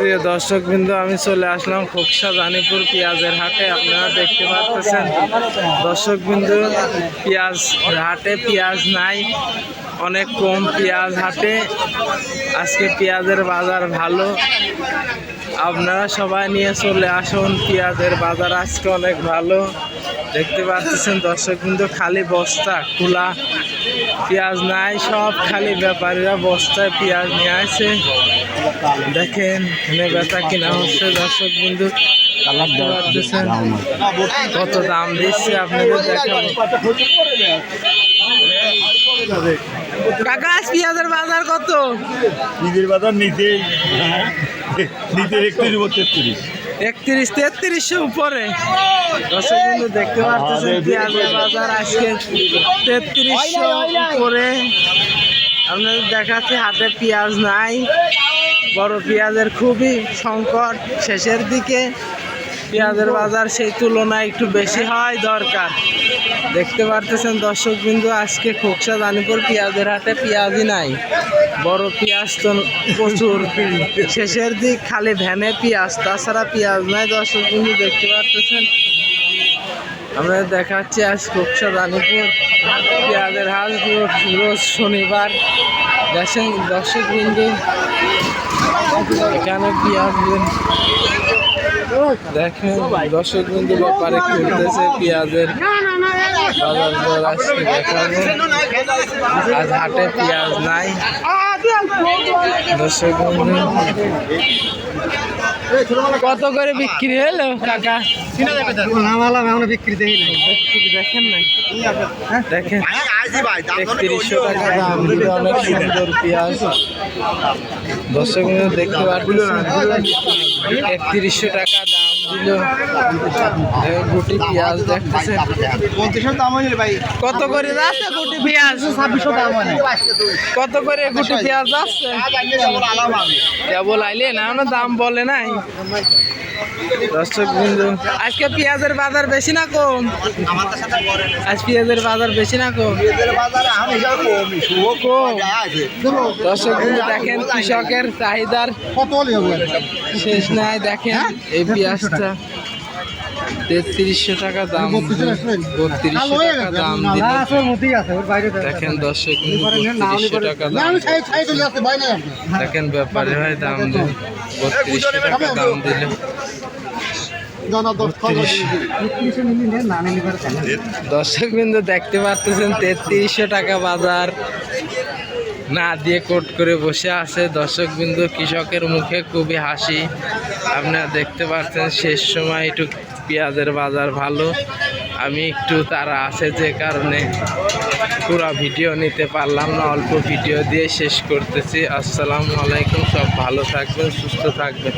প্রিয় দর্শকবৃন্দ, আমি চলে আসলাম খোকসা জানিপুর পেঁয়াজের হাটে। আপনারা দেখতে পাচ্ছেন দর্শকবৃন্দ, পেঁয়াজ হাটে পেঁয়াজ নাই, অনেক কম পেঁয়াজ হাটে। আজকে পেঁয়াজের বাজার ভালো, আপনারা সবাই নিয়ে চলে আসুন। পেঁয়াজের বাজার আজকে অনেক ভালো। দেখতে পাচ্ছেন দর্শকবৃন্দ, খালি বস্তা খোলা, পেঁয়াজ নাই, সব খালি ব্যাপারীরা বস্তায় পেঁয়াজ নিয়ে আসে। দেখেন এখানে বেচা কিনা হচ্ছে দর্শকবৃন্দ, দেখতে পাচ্ছেন কত দাম দিচ্ছে আপনাদের দেখাবো। কাকা আজ পেঁয়াজের বাজার কত? নিজের বাজার নিতে 31-3300 উপরে। দর্শকবৃন্দ দেখতে পাচ্ছেন পেঁয়াজের বাজার আজকে 3300 উপরে। আপনাদের দেখাচ্ছে হাতে পেঁয়াজ নাই, বড় পেঁয়াজের খুবই সংকট। শেষের দিকে পেঁয়াজের বাজার সেই তুলনায় একটু বেশি হয় দরকার। দেখতে পারতেছেন দর্শকবৃন্দ, আজকে খোকসা জানিপুর পেঁয়াজের হাটে পেঁয়াজই নাই, বড় পেঁয়াজ তো প্রচুর। শেষের দিক খালি ভ্যানে পেঁয়াজ, তাছাড়া পেঁয়াজ নাই দর্শকবৃন্দ। দেখতে পারতেছেন, আমরা দেখাচ্ছি আজ খোকসা জানিপুর পেঁয়াজের হাট রোজ শনিবার। দেখেন দর্শকবৃন্দ, এখানে পেঁয়াজ দেখেন দর্শকবৃন্দ, ব্যাপারে খুলতেছে পেঁয়াজের বাজার দর আজকে দেখাবো। আজ হাটে পেঁয়াজ নাই দর্শকবৃন্দ। কত করে বিক্রি হলো কাকা? বিক্রি দেখেন না, দেখেন 3100 টাকা দাম দিল, অনেক সুন্দর পেঁয়াজ দর্শকবৃন্দ। দেখতে পাচ্ছেন 3100 টাকা দাম দিল গুটি পেঁয়াজ। দেখতেছেন কত করে যাচ্ছে গুটি পেঁয়াজ? 2600 দাম। কত করে গুটি পেঁয়াজ যাচ্ছে? কেবল আইলে না, দাম বলে নাই দর্শকবৃন্দ। আজকে পেঁয়াজের বাজার বেশি না কম? আজ পেঁয়াজের বাজার বেশি না কম? কম। দর্শকবৃন্দ দেখেন কৃষকের চাহিদার শেষ নাই। দেখেন এই পেঁয়াজটা 3300 টাকা দাম, 3200 টাকা দাম দিল। দেখেন দর্শকবৃন্দ 3200 টাকা দাম। দেখেন ব্যাপারী ভাই দাম দিল 3200 টাকা দাম দিল। দর্শকবৃন্দ দেখতে পাচ্ছেন 3300 টাকা বাজার না দিয়ে কোট করে বসে আছে দর্শকবৃন্দ। কৃষকের মুখে খুবই হাসি। আপনারা দেখতে পাচ্ছেন শেষ সময় একটু পেঁয়াজের বাজার ভালো। আমি একটু তারা আছে যে কারণে পুরো ভিডিও নিতে পারলাম না, অল্প ভিডিও দিয়ে শেষ করতেছি। আসসালামু আলাইকুম, সব ভালো থাকবেন, সুস্থ থাকবেন।